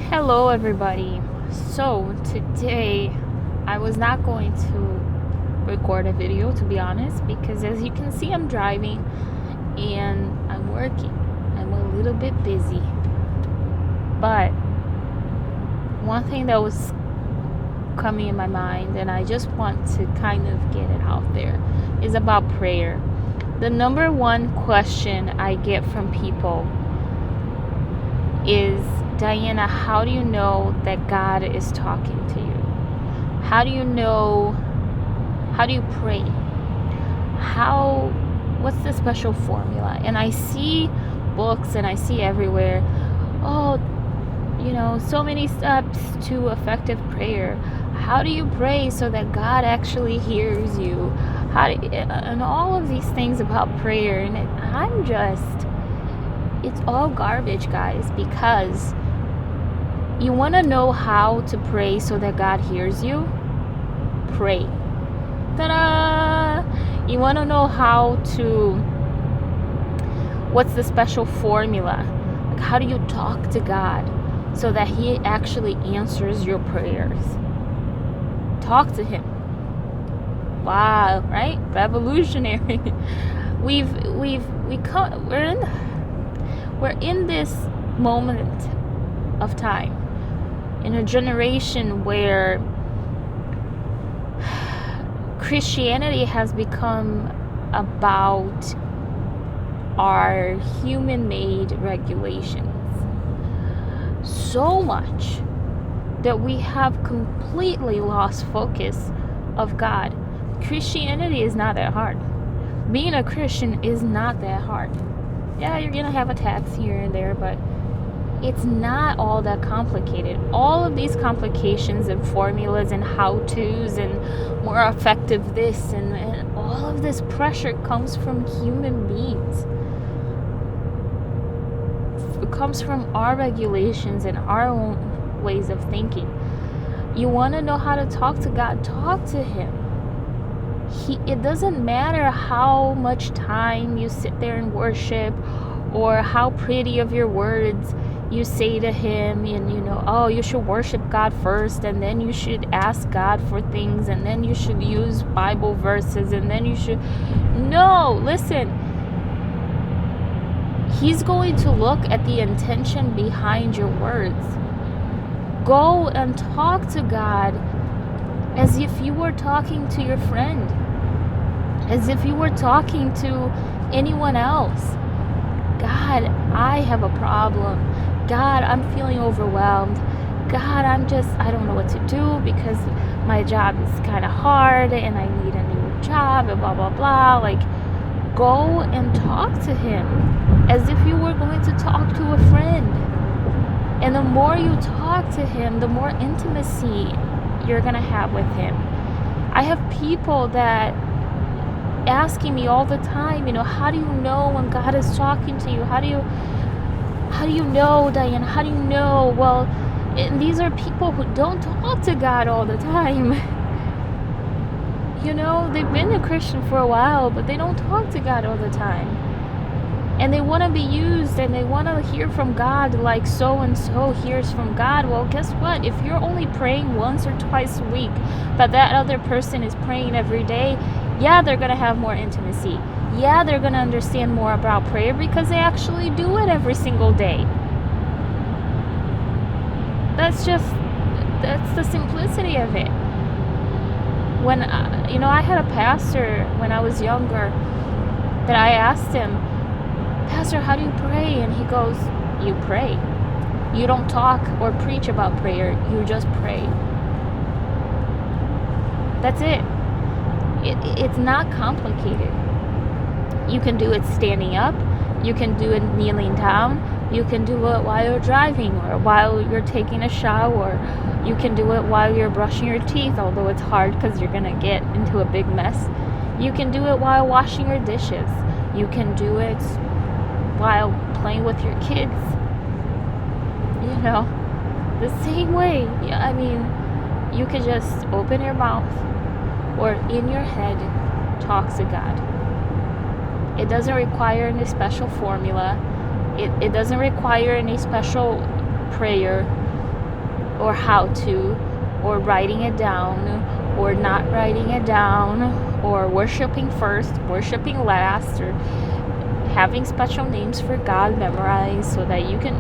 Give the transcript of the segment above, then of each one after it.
Hello, everybody. So, today I was not going to record a video, to be honest, because as you can see, I'm driving and I'm working. I'm a little bit busy. But one thing that was coming in my mind, and I just want to kind of get it out there, is about prayer. The number one question I get from people is, Diana, how do you know that God is talking to you? How do you know? How do you pray? What's the special formula? And I see books and I see everywhere, oh, so many steps to effective prayer. How do you pray so that God actually hears you? And all of these things about prayer. And it's all garbage, guys, because you want to know how to pray so that God hears you? Pray. Ta-da! You want to know what's the special formula? Like, how do you talk to God so that He actually answers your prayers? Talk to Him. Wow, right? Revolutionary. We're in this moment of time, in a generation where Christianity has become about our human-made regulations so much that we have completely lost focus of God. Christianity is not that hard. Being a Christian is not that hard. Yeah, you're gonna have attacks here and there, but it's not all that complicated. All of these complications and formulas and how-tos and more effective this and all of this pressure comes from human beings. It comes from our regulations and our own ways of thinking. You want to know how to talk to God? Talk to Him. It doesn't matter how much time you sit there and worship or how pretty of your words you say to Him, and you should worship God first, and then you should ask God for things, and then you should use Bible verses, and then you should... No, listen. He's going to look at the intention behind your words. Go and talk to God as if you were talking to your friend, as if you were talking to anyone else. God, I have a problem. God, I'm feeling overwhelmed. God, I don't know what to do because my job is kind of hard and I need a new job and blah, blah, blah. Like, go and talk to Him as if you were going to talk to a friend. And the more you talk to Him, the more intimacy you're going to have with Him. I have people that asking me all the time, how do you know when God is talking to you? How do you know, Diana? How do you know? Well, and these are people who don't talk to God all the time. They've been a Christian for a while, but they don't talk to God all the time. And they want to be used and they want to hear from God like so-and-so hears from God. Well, guess what? If you're only praying once or twice a week, but that other person is praying every day, yeah, they're going to have more intimacy. Yeah, they're going to understand more about prayer because they actually do it every single day. That's the simplicity of it. When, I had a pastor when I was younger that I asked him, Pastor, how do you pray? And he goes, you pray. You don't talk or preach about prayer. You just pray. That's it. It's not complicated. You can do it standing up. You can do it kneeling down. You can do it while you're driving or while you're taking a shower. You can do it while you're brushing your teeth, although it's hard because you're going to get into a big mess. You can do it while washing your dishes. You can do it while playing with your kids. The same way. I mean, you could just open your mouth or in your head talk to God. It doesn't require any special formula. It doesn't require any special prayer. or how to, or writing it down, or not writing it down, or worshiping first, worshiping last, or having special names for God memorized so that you can,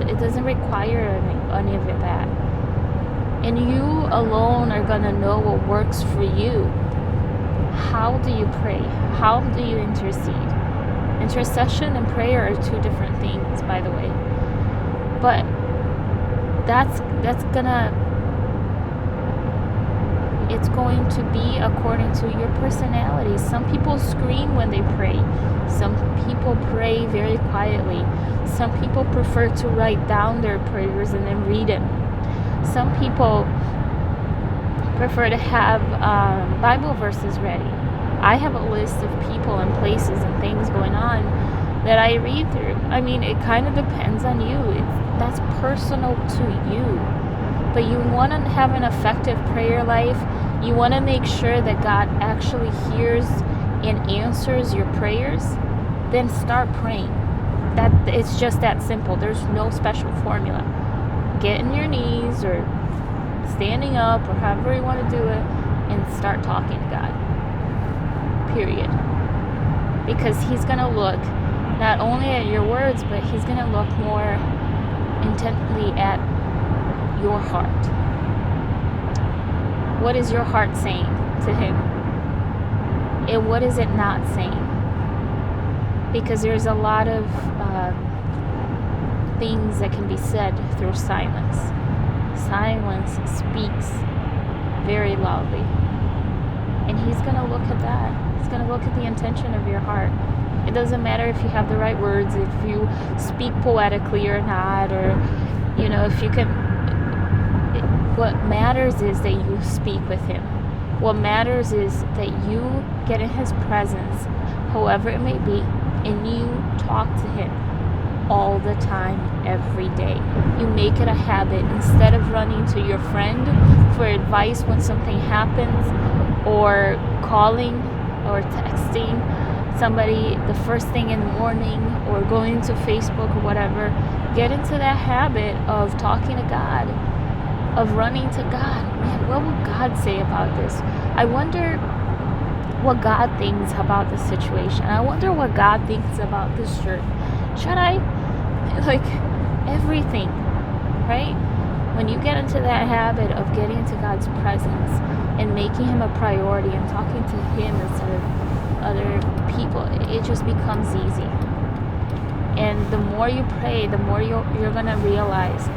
it doesn't require any of that. And you alone are going to know what works for you. How do you pray? How do you intercede? Intercession and prayer are two different things, by the way. But it's going to be according to your personality. Some people scream when they pray. Some people pray very quietly. Some people prefer to write down their prayers and then read them. Some people prefer to have Bible verses ready. I have a list of people and places and things going on that I read through. I mean, it kind of depends on you. That's personal to you. But you want to have an effective prayer life. You want to make sure that God actually hears and answers your prayers. Then start praying. It's just that simple. There's no special formula. Get in your knees or standing up or however you want to do it and start talking to God. Period. Because He's going to look not only at your words, but He's going to look more intently at your heart. What is your heart saying to Him? And what is it not saying? Because there's a lot of things that can be said through silence. Silence speaks very loudly. And He's going to look at that. He's going to look at the intention of your heart. It doesn't matter if you have the right words, if you speak poetically or not, or, if you can. What matters is that you speak with Him. What matters is that you get in His presence, however it may be, and you talk to Him all the time, every day. You make it a habit. Instead of running to your friend for advice when something happens, or calling or texting somebody the first thing in the morning, or going to Facebook or whatever, get into that habit of talking to God, of running to God. Man, what will God say about this? I wonder what God thinks about this situation. I wonder what God thinks about this shirt. Should I? Everything, right? When you get into that habit of getting into God's presence and making Him a priority and talking to Him instead of other people, it just becomes easy. And the more you pray, the more you're going to realize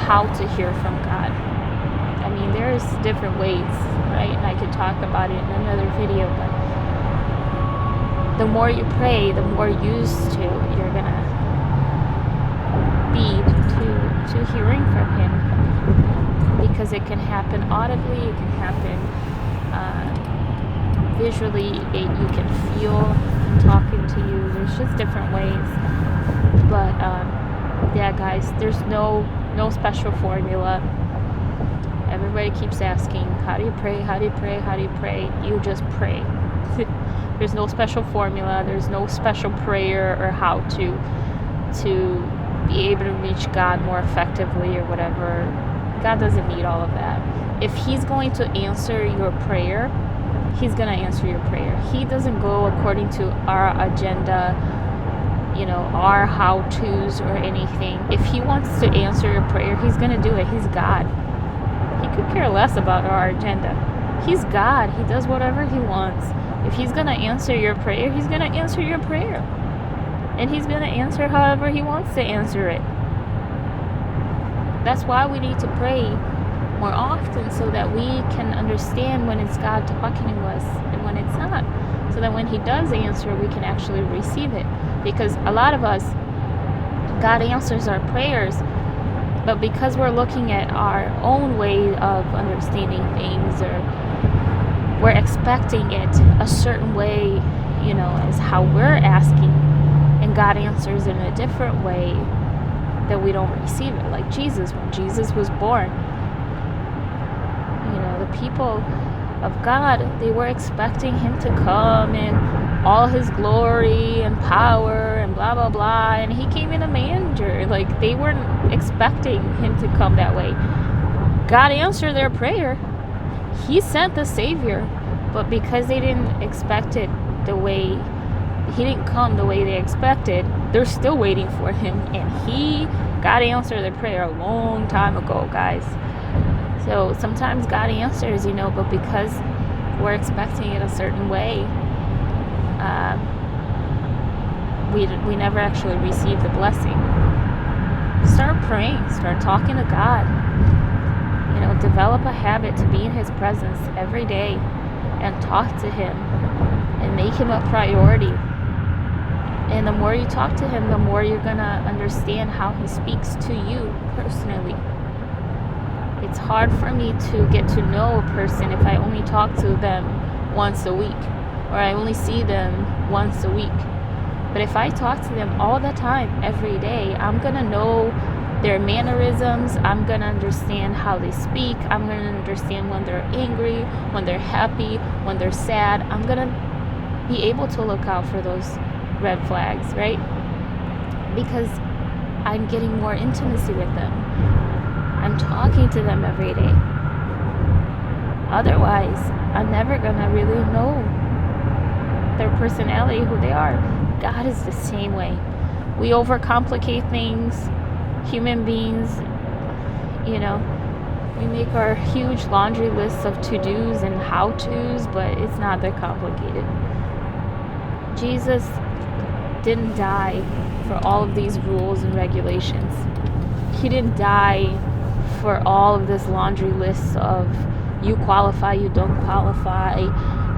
how to hear from God. I mean, there's different ways, right? And I could talk about it in another video, but the more you pray, the more used to you're going to be to hearing from Him. Because it can happen audibly, it can happen visually, you can feel Him talking to you. There's just different ways. But yeah, guys, there's no special formula. Everybody keeps asking, how do you pray? How do you pray? How do you pray? You just pray. There's no special formula. There's no special prayer or how to be able to reach God more effectively or whatever. God doesn't need all of that. If He's going to answer your prayer, He's going to answer your prayer. He doesn't go according to our agenda, our how-tos or anything. If He wants to answer your prayer, He's going to do it. He's God. He could care less about our agenda. He's God. He does whatever He wants. If He's going to answer your prayer, He's going to answer your prayer. And He's going to answer however He wants to answer it. That's why we need to pray more often, so that we can understand when it's God talking to us and when it's not. So that when He does answer, we can actually receive it. Because a lot of us, God answers our prayers, but because we're looking at our own way of understanding things, or we're expecting it a certain way, as how we're asking, and God answers in a different way, that we don't receive it. Like Jesus, when Jesus was born, the people of God, they were expecting Him to come and all his glory and power and blah blah blah, and he came in a manger. Like, they weren't expecting him to come that way. God answered their prayer. He sent the Savior, but because they didn't expect it the way he didn't come the way they expected, they're still waiting for him. And God answered their prayer a long time ago, guys. So sometimes God answers, but because we're expecting it a certain way, we never actually receive the blessing. Start praying. Start talking to God. Develop a habit to be in his presence every day and talk to him and make him a priority. And the more you talk to him, the more you're going to understand how he speaks to you personally. It's hard for me to get to know a person if I only talk to them once a week, or I only see them once a week. But if I talk to them all the time, every day, I'm going to know their mannerisms. I'm going to understand how they speak. I'm going to understand when they're angry, when they're happy, when they're sad. I'm going to be able to look out for those red flags, right? Because I'm getting more intimacy with them. I'm talking to them every day. Otherwise, I'm never going to really know their personality, who they are. God is the same way. We overcomplicate things. Human beings, we make our huge laundry lists of to-dos and how-tos, but it's not that complicated. Jesus didn't die for all of these rules and regulations. He didn't die for all of this laundry list of you qualify, you don't qualify,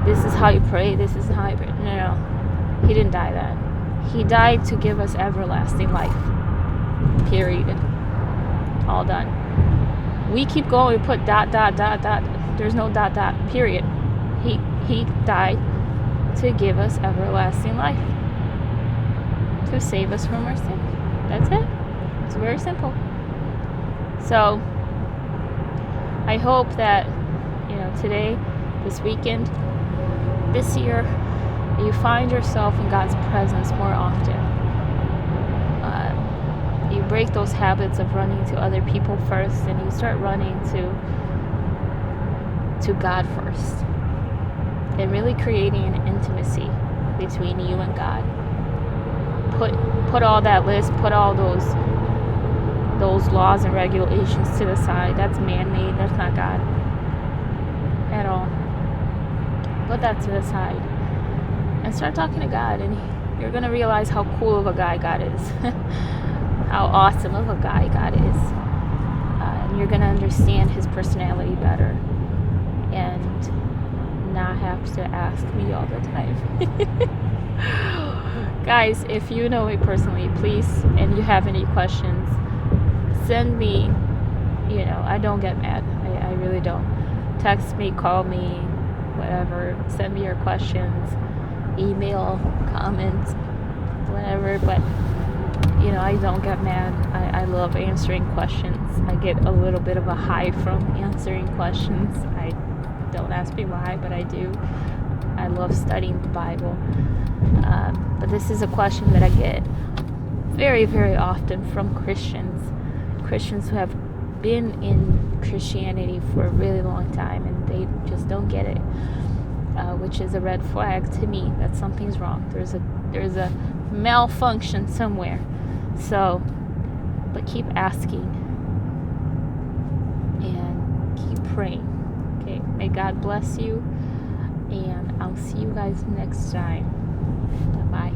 this is how you pray, this is how you pray. No. He didn't die that. He died to give us everlasting life. Period. All done. We keep going, we put ... There's no ... period. He died to give us everlasting life. To save us from our sin. That's it. It's very simple. So, I hope that, today, this weekend, this year, you find yourself in God's presence more often. You break those habits of running to other people first, and you start running to God first, and really creating an intimacy between you and God. Put all that list, put all those laws and regulations to the side. That's man-made. That's not God at all. Put that to the side and start talking to God, and you're gonna realize how cool of a guy God is. How awesome of a guy God is. And you're going to understand his personality better and not have to ask me all the time. Guys, if you know me personally, please, and you have any questions, send me, I don't get mad. I really don't. Text me, call me, whatever. Send me your questions, email, comments, whatever, but I don't get mad. I love answering questions. I get a little bit of a high from answering questions. Don't ask me why, but I do. I love studying the Bible. But this is a question that I get very, very often from Christians who have been in Christianity for a really long time, and they just don't get it, which is a red flag to me that something's wrong. There's a malfunction somewhere. So, but keep asking and keep praying. Okay, may God bless you, and I'll see you guys next time. Bye.